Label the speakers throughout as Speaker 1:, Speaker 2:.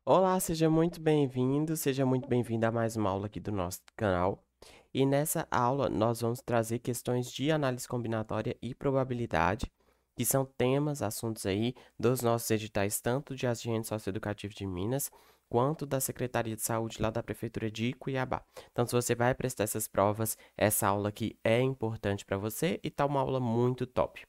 Speaker 1: Olá, seja muito bem-vindo, seja muito bem-vinda a mais uma aula aqui do nosso canal. E nessa aula nós vamos trazer questões de análise combinatória e probabilidade, que são temas, assuntos aí dos nossos editais, tanto de agente socioeducativo de Minas, quanto da Secretaria de Saúde lá da Prefeitura de Cuiabá. Então, se você vai prestar essas provas, essa aula aqui é importante para você e tá uma aula muito top.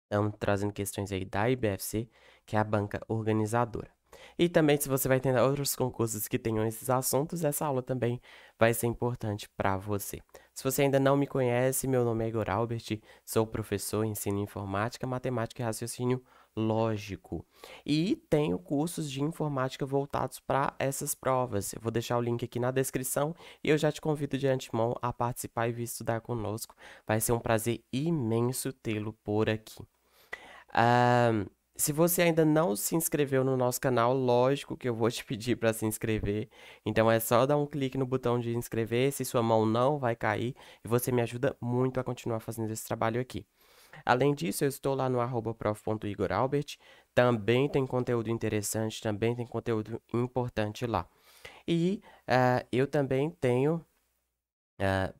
Speaker 1: Estamos trazendo questões aí da IBFC, que é a banca organizadora. E também, se você vai ter outros concursos que tenham esses assuntos, essa aula também vai ser importante para você. Se você ainda não me conhece, meu nome é Igor Albert, sou professor, ensino informática, matemática e raciocínio lógico. E tenho cursos de informática voltados para essas provas. Eu vou deixar o link aqui na descrição e eu já te convido de antemão a participar e vir estudar conosco. Vai ser um prazer imenso tê-lo por aqui. Ah, se você ainda não se inscreveu no nosso canal, lógico que eu vou te pedir para se inscrever. Então é só dar um clique no botão de inscrever-se, sua mão não vai cair e você me ajuda muito a continuar fazendo esse trabalho aqui. Além disso, eu estou lá no @prof.igoralbert. Também tem conteúdo interessante, também tem conteúdo importante lá. E eu também tenho ah,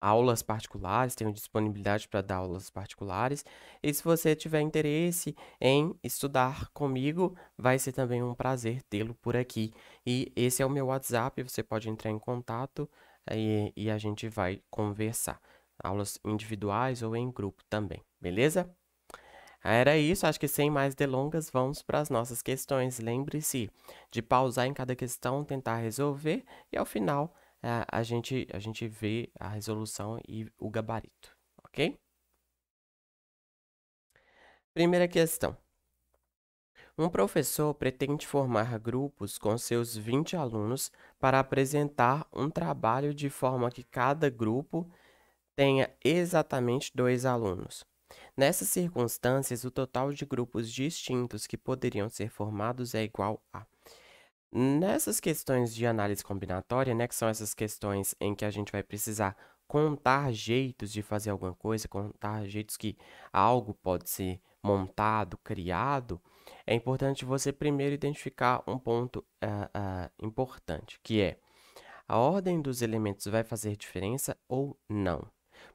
Speaker 1: aulas particulares, tenho disponibilidade para dar aulas particulares. E se você tiver interesse em estudar comigo, vai ser também um prazer tê-lo por aqui. E esse é o meu WhatsApp, você pode entrar em contato e a gente vai conversar. Aulas individuais ou em grupo também, beleza? Era isso, acho que sem mais delongas, vamos para as nossas questões. Lembre-se de pausar em cada questão, tentar resolver e ao final a gente vê a resolução e o gabarito, ok? Primeira questão. Um professor pretende formar grupos com seus 20 alunos para apresentar um trabalho de forma que cada grupo tenha exatamente 2 alunos. Nessas circunstâncias, o total de grupos distintos que poderiam ser formados é igual a. Nessas questões de análise combinatória, né, que são essas questões em que a gente vai precisar contar jeitos de fazer alguma coisa, contar jeitos que algo pode ser montado, criado, é importante você primeiro identificar um ponto importante, que é a ordem dos elementos vai fazer diferença ou não?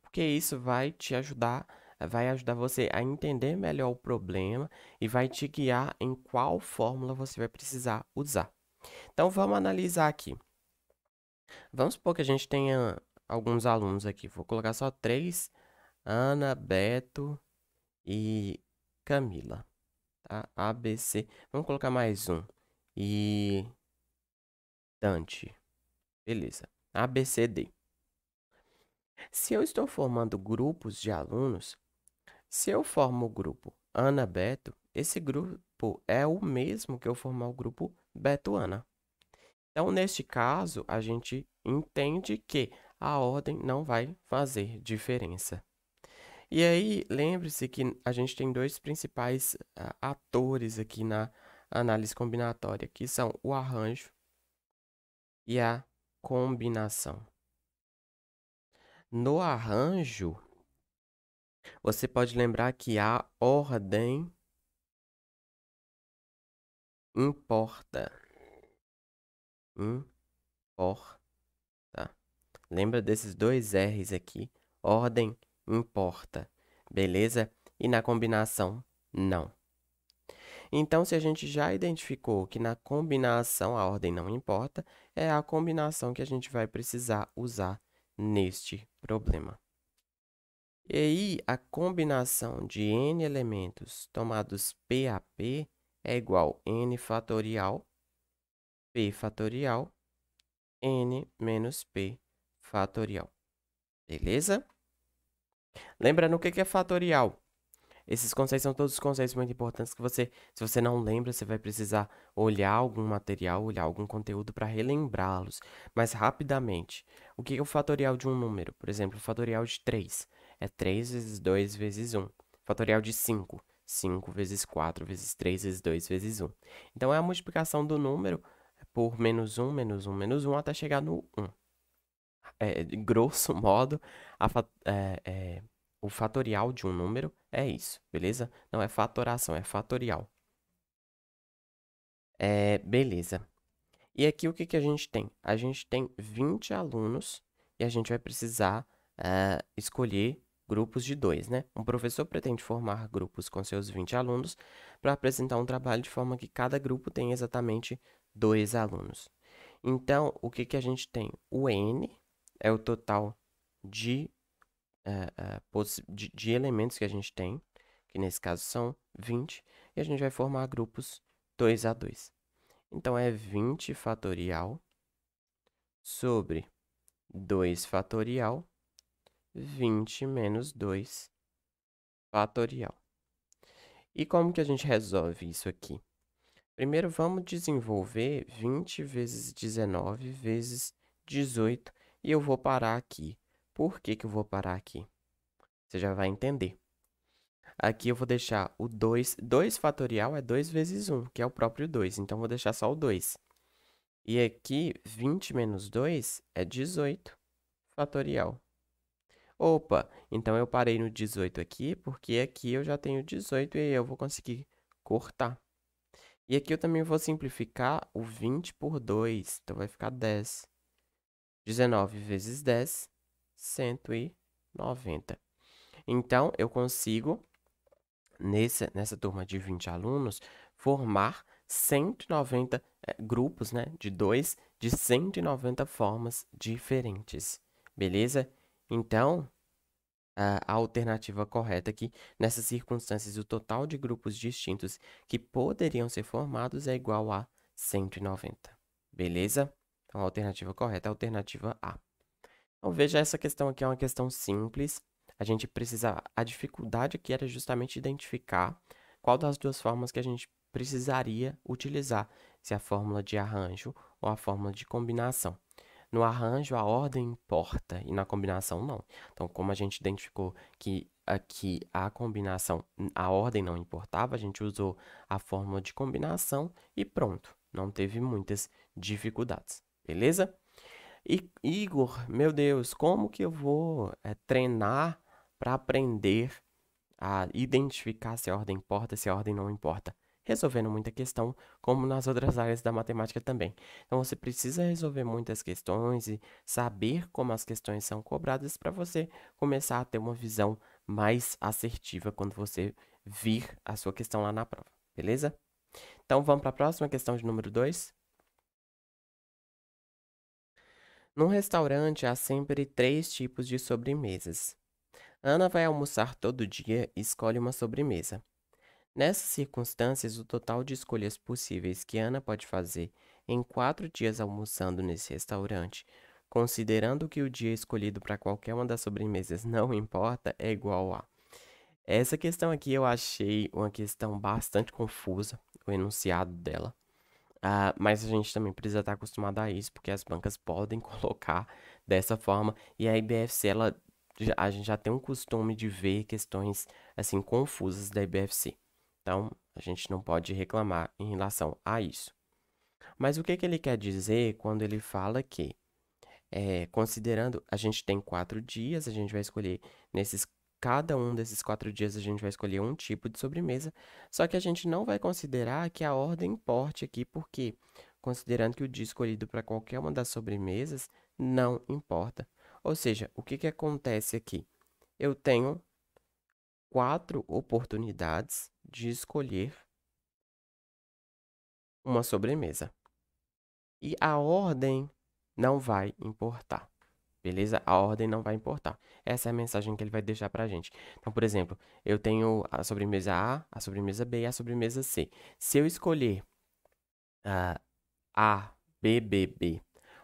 Speaker 1: Porque isso vai ajudar você a entender melhor o problema e vai te guiar em qual fórmula você vai precisar usar. Então vamos analisar aqui. Vamos supor que a gente tenha alguns alunos aqui. Vou colocar só três: Ana, Beto e Camila. Tá? A, B, C. Vamos colocar mais um. E Dante. Beleza. A, B, C, D. Se eu estou formando grupos de alunos, se eu formo o grupo Ana Beto, esse grupo é o mesmo que eu formar o grupo Beto Ana. Então, neste caso, a gente entende que a ordem não vai fazer diferença. E aí, lembre-se que a gente tem dois principais atores aqui na análise combinatória, que são o arranjo e a combinação. No arranjo, você pode lembrar que a ordem importa. Importa. Lembra desses dois R's aqui? Ordem importa. Beleza? E na combinação, não. Então, se a gente já identificou que na combinação a ordem não importa, é a combinação que a gente vai precisar usar neste problema. E aí, a combinação de n elementos tomados P a P é igual a n fatorial, P fatorial, n menos P fatorial. Beleza? Lembrando o que é fatorial. Esses conceitos são todos conceitos muito importantes que você, se você não lembra, você vai precisar olhar algum material, olhar algum conteúdo para relembrá-los. Mas rapidamente, o que é o fatorial de um número? Por exemplo, o fatorial de 3 é 3 vezes 2 vezes 1. Fatorial de 5, 5 vezes 4 vezes 3 vezes 2 vezes 1. Então, é a multiplicação do número por menos 1, menos 1, menos 1 até chegar no 1. Grosso modo, o fatorial de um número é isso, beleza? Não é fatoração, é fatorial. Beleza. E aqui o que que a gente tem? A gente tem 20 alunos e a gente vai precisar escolher grupos de 2, né? Um professor pretende formar grupos com seus 20 alunos para apresentar um trabalho de forma que cada grupo tenha exatamente 2 alunos. Então, o que que a gente tem? O N é o total de, de elementos que a gente tem, que nesse caso são 20, e a gente vai formar grupos 2 a 2. Então, é 20 fatorial sobre 2 fatorial, 20 menos 2 fatorial. E como que a gente resolve isso aqui? Primeiro, vamos desenvolver 20 vezes 19 vezes 18 e eu vou parar aqui. Por que que eu vou parar aqui? Você já vai entender. Aqui eu vou deixar o 2. 2 fatorial é 2 vezes 1, que é o próprio 2. Então, vou deixar só o 2. E aqui, 20 menos 2 é 18 fatorial. Opa, então eu parei no 18 aqui, porque aqui eu já tenho 18 e aí eu vou conseguir cortar. E aqui eu também vou simplificar o 20 por 2, então vai ficar 10. 19 vezes 10, 190. Então, eu consigo, nessa turma de 20 alunos, formar 190 grupos, né, de 2, de 190 formas diferentes. Beleza? Então, a alternativa correta aqui, nessas circunstâncias, o total de grupos distintos que poderiam ser formados é igual a 190. Beleza? Então, a alternativa correta é a alternativa A. Então, veja, essa questão aqui é uma questão simples. A gente precisa... A dificuldade aqui era justamente identificar qual das duas formas que a gente precisaria utilizar, se a fórmula de arranjo ou a fórmula de combinação. No arranjo, a ordem importa e na combinação, não. Então, como a gente identificou que aqui a combinação, a ordem não importava, a gente usou a fórmula de combinação e pronto. Não teve muitas dificuldades, beleza? E, Igor, meu Deus, como que eu vou treinar para aprender a identificar se a ordem importa, se a ordem não importa? Resolvendo muita questão, como nas outras áreas da matemática também. Então, você precisa resolver muitas questões e saber como as questões são cobradas para você começar a ter uma visão mais assertiva quando você vir a sua questão lá na prova, beleza? Então, vamos para a próxima questão de número 2. Num restaurante há sempre 3 tipos de sobremesas. Ana vai almoçar todo dia e escolhe uma sobremesa. Nessas circunstâncias, o total de escolhas possíveis que Ana pode fazer em 4 dias almoçando nesse restaurante, considerando que o dia escolhido para qualquer uma das sobremesas não importa, é igual a. Essa questão aqui eu achei uma questão bastante confusa, o enunciado dela. Mas a gente também precisa estar acostumado a isso, porque as bancas podem colocar dessa forma. E a IBFC, a gente já tem um costume de ver questões assim confusas da IBFC. Então, a gente não pode reclamar em relação a isso. Mas o que que ele quer dizer quando ele fala que, considerando, a gente tem 4 dias, a gente vai escolher cada um desses 4 dias a gente vai escolher um tipo de sobremesa, só que a gente não vai considerar que a ordem importe aqui, porque considerando que o dia escolhido para qualquer uma das sobremesas não importa. Ou seja, o que que acontece aqui? Eu tenho 4 oportunidades de escolher uma sobremesa. E a ordem não vai importar. Beleza? A ordem não vai importar. Essa é a mensagem que ele vai deixar pra gente. Então, por exemplo, eu tenho a sobremesa A, a sobremesa B e a sobremesa C. Se eu escolher A, B, B, B,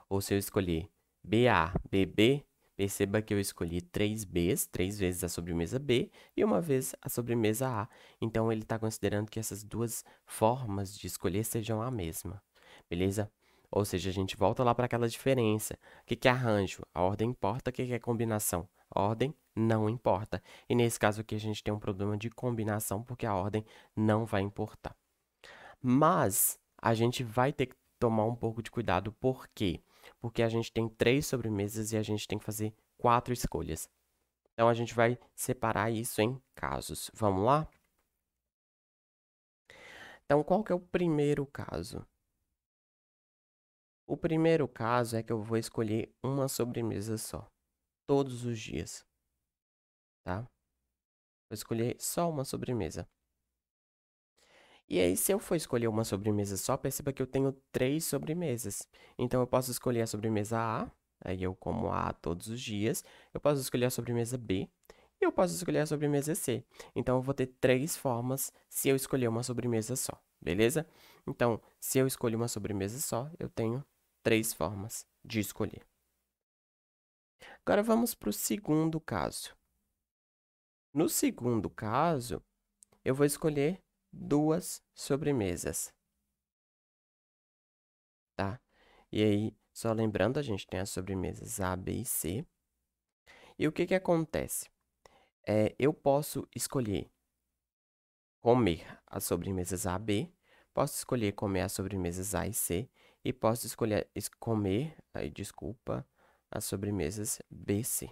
Speaker 1: ou se eu escolher BA, BB, perceba que eu escolhi 3 Bs, 3 vezes a sobremesa B e uma vez a sobremesa A. Então, ele está considerando que essas duas formas de escolher sejam a mesma. Beleza? Ou seja, a gente volta lá para aquela diferença. O que que é arranjo? A ordem importa. O que que é combinação? A ordem não importa. E nesse caso aqui, a gente tem um problema de combinação, porque a ordem não vai importar. Mas a gente vai ter que tomar um pouco de cuidado. Por quê? Porque a gente tem 3 sobremesas e a gente tem que fazer 4 escolhas. Então, a gente vai separar isso em casos. Vamos lá? Então, qual que é o primeiro caso? O primeiro caso é que eu vou escolher uma sobremesa só, todos os dias, tá? Vou escolher só uma sobremesa. E aí, se eu for escolher uma sobremesa só, perceba que eu tenho 3 sobremesas. Então, eu posso escolher a sobremesa A, aí eu como A todos os dias. Eu posso escolher a sobremesa B e eu posso escolher a sobremesa C. Então, eu vou ter 3 formas se eu escolher uma sobremesa só, beleza? Então, se eu escolher uma sobremesa só, eu tenho 3 formas de escolher. Agora, vamos para o segundo caso. No segundo caso, eu vou escolher 2 sobremesas, tá? E aí, só lembrando, a gente tem as sobremesas A, B e C. E o que que acontece? Eu posso escolher comer as sobremesas A, B, posso escolher comer as sobremesas A e C, e posso escolher comer, aí desculpa, as sobremesas B, C.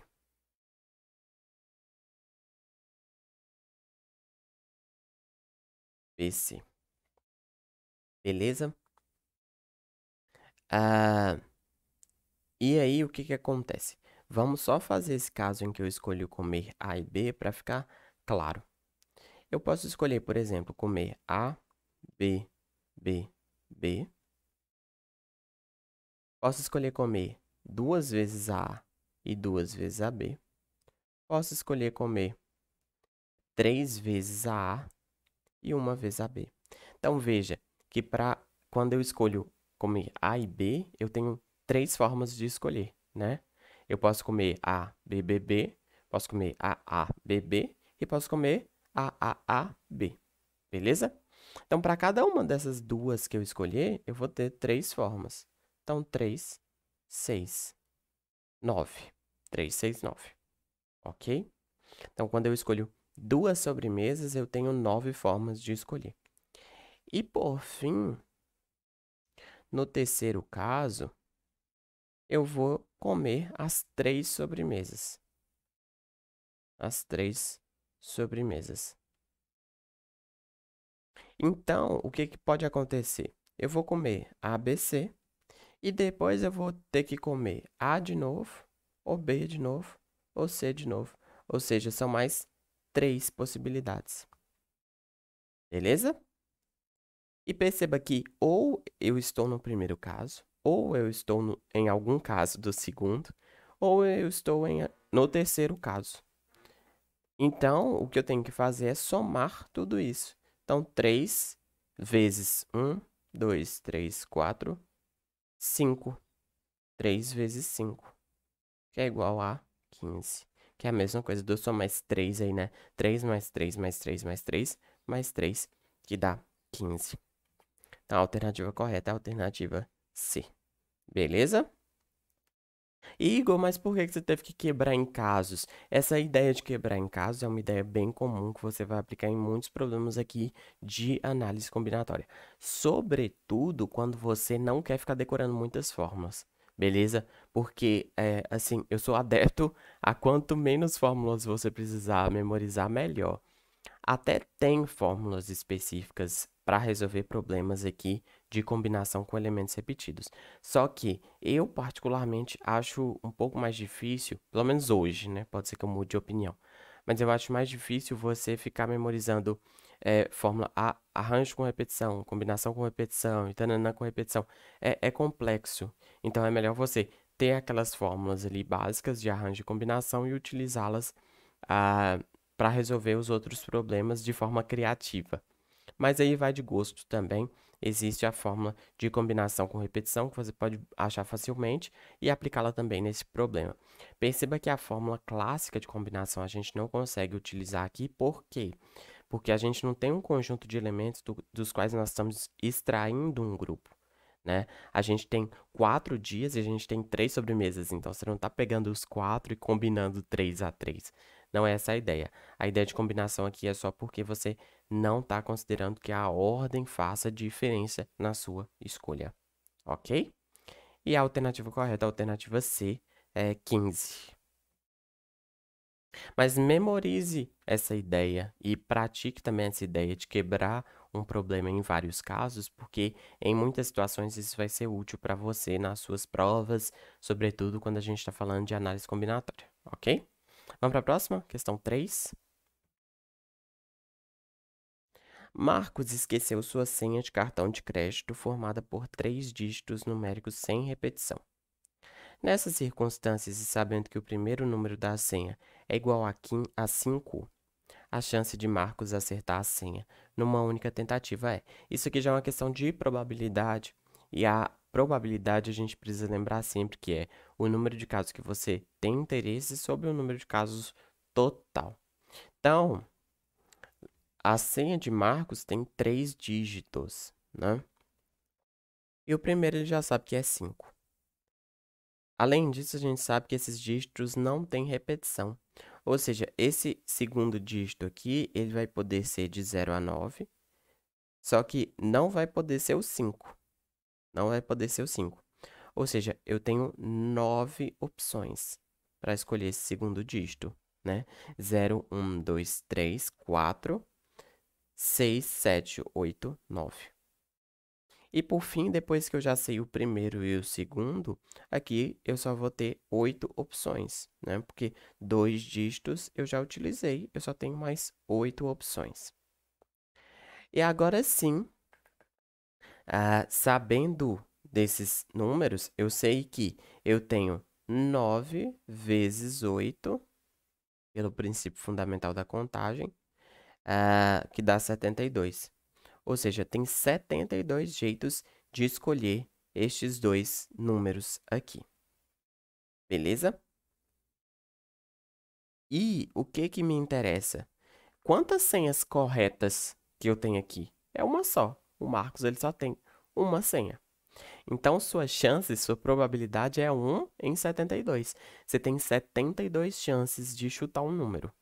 Speaker 1: B, C. Beleza? Ah, e aí, o que que acontece? Vamos só fazer esse caso em que eu escolho comer A e B para ficar claro. Eu posso escolher, por exemplo, comer A, B, B, B. Posso escolher comer 2 vezes a A e 2 vezes a B. Posso escolher comer 3 vezes a A e 1 vez a B. Então veja que para quando eu escolho comer A e B, eu tenho 3 formas de escolher, né? Eu posso comer A, B, B, B, posso comer A, A, B, B e posso comer A, B. Beleza? Então, para cada uma dessas duas que eu escolher, eu vou ter 3 formas. Então, 3, 6, 9. 3, 6, 9. Ok? Então, quando eu escolho 2 sobremesas, eu tenho 9 formas de escolher. E, por fim, no terceiro caso, eu vou comer as 3 sobremesas. As 3 sobremesas. Então, o que que pode acontecer? Eu vou comer A, B, C. E depois eu vou ter que comer A de novo, ou B de novo, ou C de novo. Ou seja, são mais 3 possibilidades. Beleza? E perceba que ou eu estou no primeiro caso, ou eu estou em algum caso do segundo, ou eu estou no terceiro caso. Então, o que eu tenho que fazer é somar tudo isso. Então, 3 vezes 1, 2, 3, 4, 5. 3 vezes 5. Que é igual a 15. Que é a mesma coisa do só mais 3 aí, né? 3 mais 3 mais 3 mais 3 mais 3, que dá 15. Então, a alternativa correta é a alternativa C. Beleza? Igor, mas por que que você teve que quebrar em casos? Essa ideia de quebrar em casos é uma ideia bem comum que você vai aplicar em muitos problemas aqui de análise combinatória. Sobretudo quando você não quer ficar decorando muitas fórmulas. Beleza? Porque, assim, eu sou adepto a quanto menos fórmulas você precisar memorizar, melhor. Até tem fórmulas específicas para resolver problemas aqui de combinação com elementos repetidos. Só que eu particularmente acho um pouco mais difícil, pelo menos hoje, né? Pode ser que eu mude de opinião. Mas eu acho mais difícil você ficar memorizando fórmula arranjo com repetição, combinação com repetição, e tananã com repetição. É complexo. Então é melhor você ter aquelas fórmulas ali básicas de arranjo e combinação e utilizá-las para resolver os outros problemas de forma criativa. Mas aí vai de gosto também. Existe a fórmula de combinação com repetição que você pode achar facilmente e aplicá-la também nesse problema. Perceba que a fórmula clássica de combinação a gente não consegue utilizar aqui, por quê? Porque a gente não tem um conjunto de elementos dos quais nós estamos extraindo um grupo, né? A gente tem 4 dias e a gente tem 3 sobremesas, então você não está pegando os 4 e combinando 3 a 3. Não é essa a ideia. A ideia de combinação aqui é só porque você não está considerando que a ordem faça diferença na sua escolha, ok? E a alternativa correta, a alternativa C, é 15. Mas memorize essa ideia e pratique também essa ideia de quebrar um problema em vários casos, porque em muitas situações isso vai ser útil para você nas suas provas, sobretudo quando a gente está falando de análise combinatória, ok? Vamos para a próxima, questão 3. Marcos esqueceu sua senha de cartão de crédito formada por 3 dígitos numéricos sem repetição. Nessas circunstâncias e sabendo que o primeiro número da senha é igual a 5, a chance de Marcos acertar a senha numa única tentativa é. Isso aqui já é uma questão de probabilidade. E a probabilidade a gente precisa lembrar sempre que é o número de casos que você tem interesse sobre o número de casos total. Então, a senha de Marcos tem 3 dígitos, né? E o primeiro ele já sabe que é 5. Além disso, a gente sabe que esses dígitos não têm repetição. Ou seja, esse segundo dígito aqui, ele vai poder ser de 0 a 9, só que não vai poder ser o 5. Não vai poder ser o 5. Ou seja, eu tenho 9 opções para escolher esse segundo dígito, né? 0, 1, 2, 3, 4, 6, 7, 8, 9. E por fim, depois que eu já sei o primeiro e o segundo, aqui eu só vou ter 8 opções, né? Porque 2 dígitos eu já utilizei, eu só tenho mais 8 opções. E agora sim, sabendo desses números, eu sei que eu tenho 9 vezes 8, pelo princípio fundamental da contagem, que dá 72. Ou seja, tem 72 jeitos de escolher estes dois números aqui. Beleza? E o que me interessa? Quantas senhas corretas que eu tenho aqui? É uma só. O Marcos ele só tem uma senha. Então, sua chance, sua probabilidade é 1 em 72. Você tem 72 chances de chutar um número,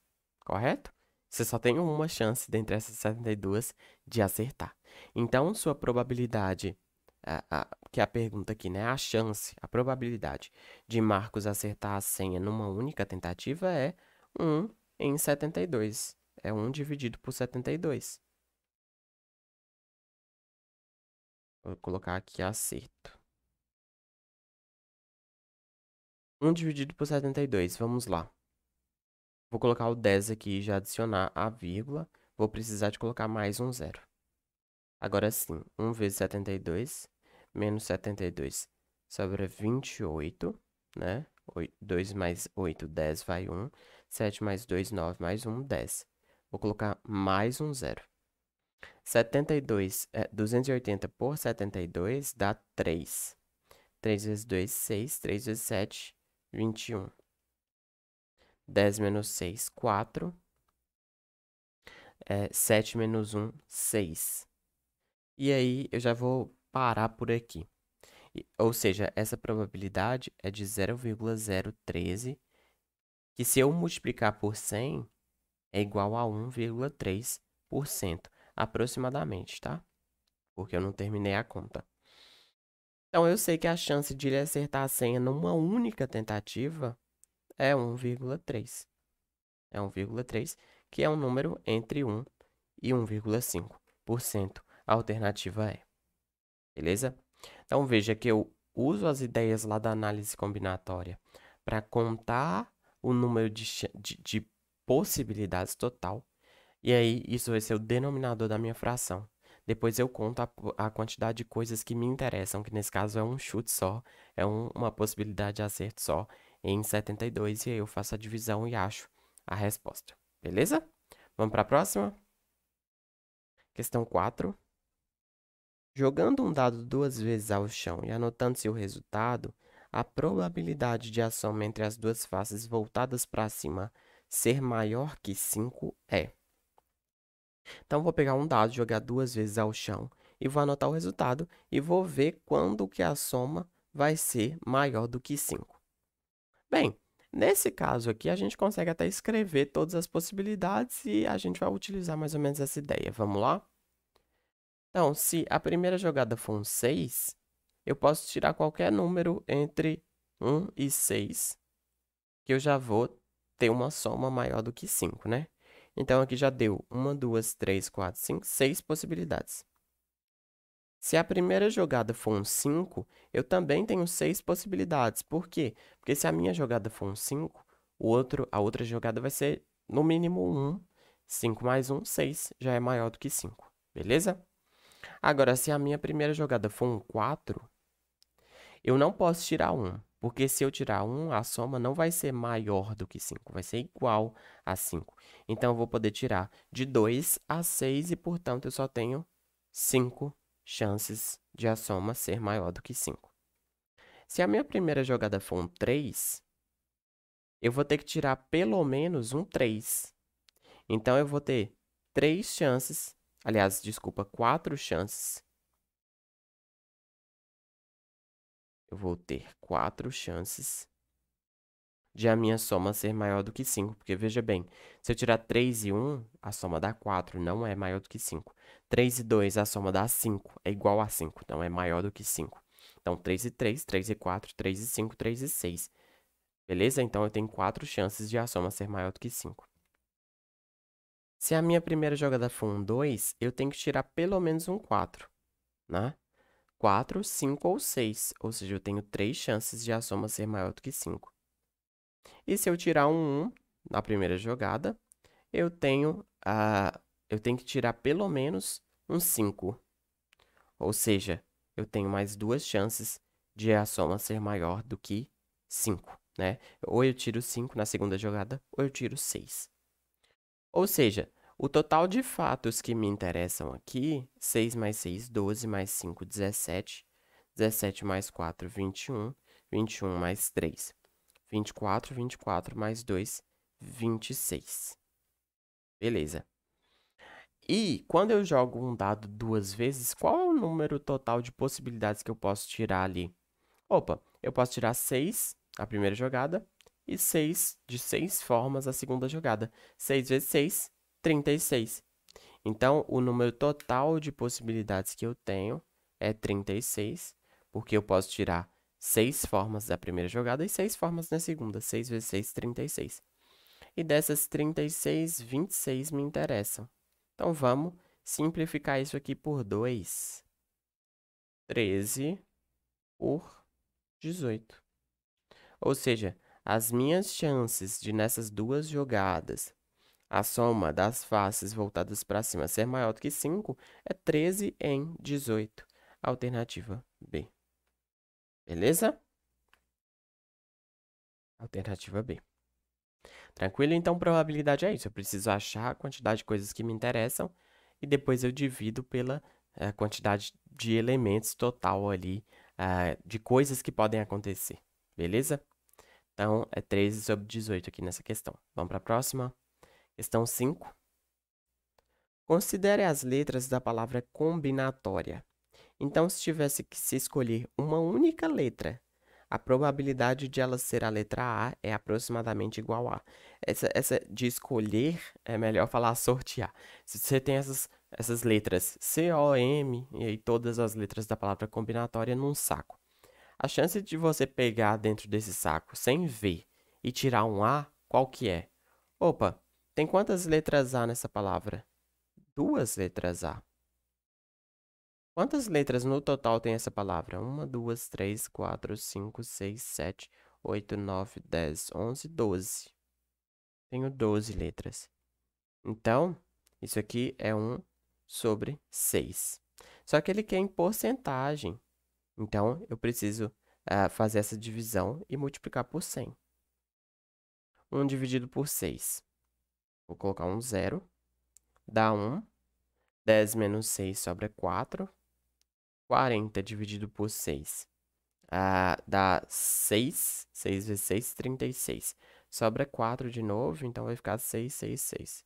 Speaker 1: correto? Você só tem uma chance dentre essas 72 de acertar. Então, sua probabilidade, que é a pergunta aqui, né? A chance, a probabilidade de Marcos acertar a senha numa única tentativa é 1 em 72. É 1 dividido por 72. Vou colocar aqui acerto. 1 dividido por 72, vamos lá. Vou colocar o 10 aqui e já adicionar a vírgula. Vou precisar de colocar mais um zero. Agora sim, 1 vezes 72, menos 72, sobra 28, né? 2 mais 8, 10, vai 1. 7 mais 2, 9, mais 1, 10. Vou colocar mais um zero. 280 por 72 dá 3. 3 vezes 2, 6. 3 vezes 7, 21. 10 menos 6, 4. 7 menos 1, 6. E aí, eu já vou parar por aqui. Ou seja, essa probabilidade é de 0,013, que se eu multiplicar por 100, é igual a 1,3%, aproximadamente, tá? Porque eu não terminei a conta. Então, eu sei que a chance de ele acertar a senha numa única tentativa é 1,3. É 1,3, que é um número entre 1 e 1,5%. A alternativa é. Beleza? Então, veja que eu uso as ideias lá da análise combinatória para contar o número de possibilidades total. E aí, isso vai ser o denominador da minha fração. Depois eu conto a quantidade de coisas que me interessam, que nesse caso é um chute só, é uma possibilidade de acerto só em 72, e aí eu faço a divisão e acho a resposta. Beleza? Vamos para a próxima? Questão 4. Jogando um dado 2 vezes ao chão e anotando seu resultado, a probabilidade de a soma entre as duas faces voltadas para cima ser maior que 5 é. Então, vou pegar um dado, jogar 2 vezes ao chão e vou anotar o resultado e vou ver quando que a soma vai ser maior do que 5. Bem, nesse caso aqui, a gente consegue até escrever todas as possibilidades e a gente vai utilizar mais ou menos essa ideia. Vamos lá? Então, se a primeira jogada for um 6, eu posso tirar qualquer número entre 1 e 6, que eu já vou ter uma soma maior do que 5, né? Então, aqui já deu 1, 2, 3, 4, 5, 6 possibilidades. Se a primeira jogada for um 5, eu também tenho 6 possibilidades. Por quê? Porque se a minha jogada for um 5, a outra jogada vai ser no mínimo 1. 5 mais 1, 6, já é maior do que 5. Beleza? Agora, se a minha primeira jogada for um 4, eu não posso tirar 1. Porque se eu tirar 1, a soma não vai ser maior do que 5, vai ser igual a 5. Então, eu vou poder tirar de 2 a 6 e, portanto, eu só tenho 5 chances de a soma ser maior do que 5. Se a minha primeira jogada for um 3, eu vou ter que tirar pelo menos um 3. Então, eu vou ter 3 chances, aliás, desculpa, 4 chances. Eu vou ter 4 chances de a minha soma ser maior do que 5, porque veja bem, se eu tirar 3 e 1, a soma dá 4, não é maior do que 5. 3 e 2, a soma dá 5, é igual a 5, então é maior do que 5. Então, 3 e 3, 3 e 4, 3 e 5, 3 e 6. Beleza? Então, eu tenho 4 chances de a soma ser maior do que 5. Se a minha primeira jogada for um 2, eu tenho que tirar pelo menos um 4, né? 4, 5 ou 6, ou seja, eu tenho 3 chances de a soma ser maior do que 5. E se eu tirar um 1 na primeira jogada, eu tenho que tirar pelo menos um 5. Ou seja, eu tenho mais 2 chances de a soma ser maior do que 5, né? Ou eu tiro 5 na segunda jogada, ou eu tiro 6. Ou seja, o total de fatos que me interessam aqui, 6 mais 6, 12, mais 5, 17. 17 mais 4, 21. 21 mais 3, 24. 24 mais 2, 26. Beleza. E quando eu jogo um dado duas vezes, qual é o número total de possibilidades que eu posso tirar ali? Opa, eu posso tirar 6 a primeira jogada e 6 de 6 formas a segunda jogada. 6 vezes 6, 36. Então, o número total de possibilidades que eu tenho é 36, porque eu posso tirar 6 formas da primeira jogada e 6 formas na segunda. 6 vezes 6, 36. E dessas 36, 26 me interessam. Então, vamos simplificar isso aqui por 2. 13 por 18. Ou seja, as minhas chances de nessas duas jogadas, a soma das faces voltadas para cima ser maior do que 5 é 13 em 18. Alternativa B. Beleza? Alternativa B. Tranquilo? Então, probabilidade é isso. Eu preciso achar a quantidade de coisas que me interessam e depois eu divido pela quantidade de elementos total ali, de coisas que podem acontecer. Beleza? Então, é 13 sobre 18 aqui nessa questão. Vamos para a próxima. Questão 5. Considere as letras da palavra combinatória. Então, se tivesse que se escolher uma única letra, a probabilidade de ela ser a letra A é aproximadamente igual a. Essa de escolher é melhor falar sortear. Se você tem essas letras C, O, M e aí todas as letras da palavra combinatória num saco. A chance de você pegar dentro desse saco sem ver e tirar um A, qual que é? Opa, tem quantas letras A nessa palavra? 2 letras A. Quantas letras no total tem essa palavra? 1, 2, 3, 4, 5, 6, 7, 8, 9, 10, 11, 12. Tenho 12 letras. Então, isso aqui é 1 sobre 6. Só que ele quer em porcentagem. Então, eu preciso fazer essa divisão e multiplicar por 100. 1 dividido por 6. Vou colocar um 0. Dá 1. 10 menos 6 sobra 4. 40 dividido por 6 dá 6. 6 vezes 6, 36. Sobra 4 de novo, então vai ficar 6, 6, 6.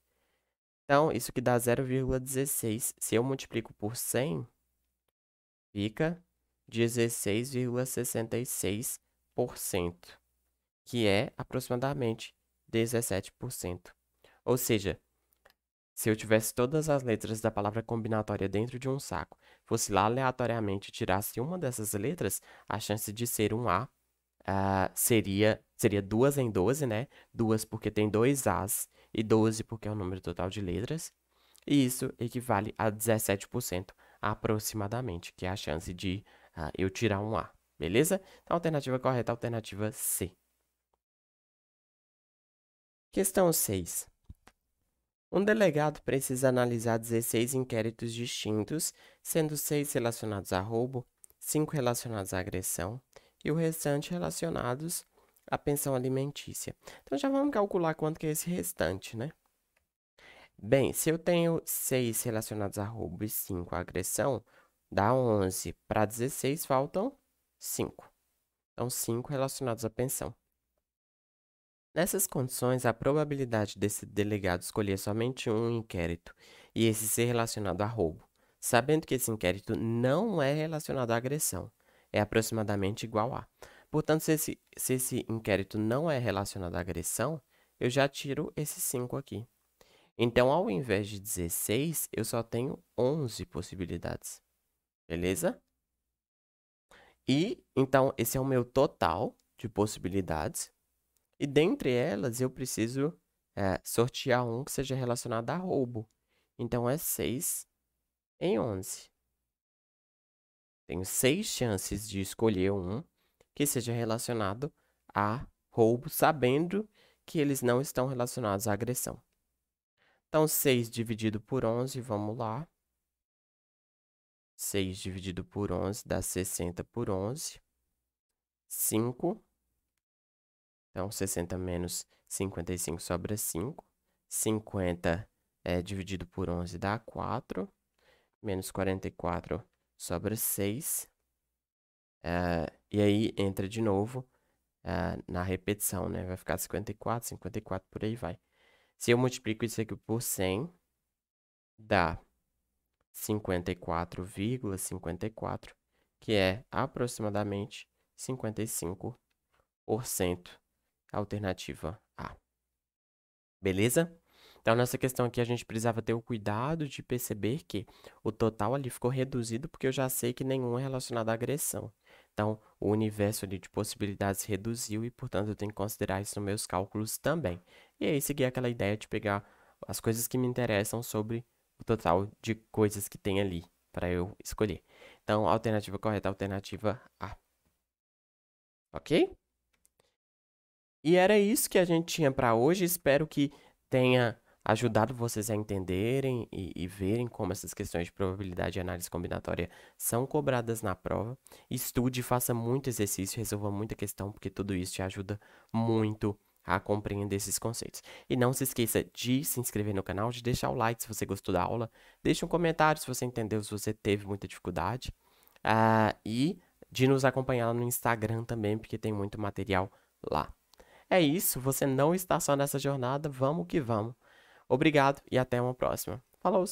Speaker 1: Então, isso que dá 0,16. Se eu multiplico por 100, fica 16,66%, que é aproximadamente 17%. Ou seja, se eu tivesse todas as letras da palavra combinatória dentro de um saco, fosse lá aleatoriamente e tirasse uma dessas letras, a chance de ser um A seria 2 em 12, né? 2 porque tem 2 As e 12 porque é o número total de letras. E isso equivale a 17% aproximadamente, que é a chance de eu tirar um A, beleza? Então, a alternativa correta é a alternativa C. Questão 6. Um delegado precisa analisar 16 inquéritos distintos, sendo 6 relacionados a roubo, 5 relacionados à agressão e o restante relacionados à pensão alimentícia. Então, já vamos calcular quanto que é esse restante, né? Bem, se eu tenho 6 relacionados a roubo e 5 a agressão, dá 11. Para 16, faltam 5. Então, 5 relacionados à pensão. Nessas condições, a probabilidade desse delegado escolher somente um inquérito e esse ser relacionado a roubo, sabendo que esse inquérito não é relacionado à agressão, é aproximadamente igual a. Portanto, se esse inquérito não é relacionado à agressão, eu já tiro esses 5 aqui. Então, ao invés de 16, eu só tenho 11 possibilidades. Beleza? E, então, esse é o meu total de possibilidades. E dentre elas, eu preciso sortear um que seja relacionado a roubo. Então, é 6 em 11. Tenho 6 chances de escolher um que seja relacionado a roubo, sabendo que eles não estão relacionados à agressão. Então, 6 dividido por 11, vamos lá. 6 dividido por 11 dá 60 por 11. 5. Então, 60 menos 55 sobra 5. 50 dividido por 11 dá 4. Menos 44 sobra 6. E aí entra de novo na repetição, né? Vai ficar 54, 54, por aí vai. Se eu multiplico isso aqui por 100, dá 54,54, que é aproximadamente 55%. Alternativa A. Beleza? Então, nessa questão aqui, a gente precisava ter o cuidado de perceber que o total ali ficou reduzido porque eu já sei que nenhum é relacionado à agressão. Então, o universo ali de possibilidades reduziu e, portanto, eu tenho que considerar isso nos meus cálculos também. E aí, seguir aquela ideia de pegar as coisas que me interessam sobre o total de coisas que tem ali para eu escolher. Então, a alternativa correta é a alternativa A. Ok? E era isso que a gente tinha para hoje. Espero que tenha ajudado vocês a entenderem e verem como essas questões de probabilidade e análise combinatória são cobradas na prova. Estude, faça muito exercício, resolva muita questão, porque tudo isso te ajuda muito a compreender esses conceitos. E não se esqueça de se inscrever no canal, de deixar o like se você gostou da aula, deixe um comentário se você entendeu, se você teve muita dificuldade, e de nos acompanhar no Instagram também, porque tem muito material lá. É isso, você não está só nessa jornada, vamos que vamos. Obrigado e até uma próxima. Falou!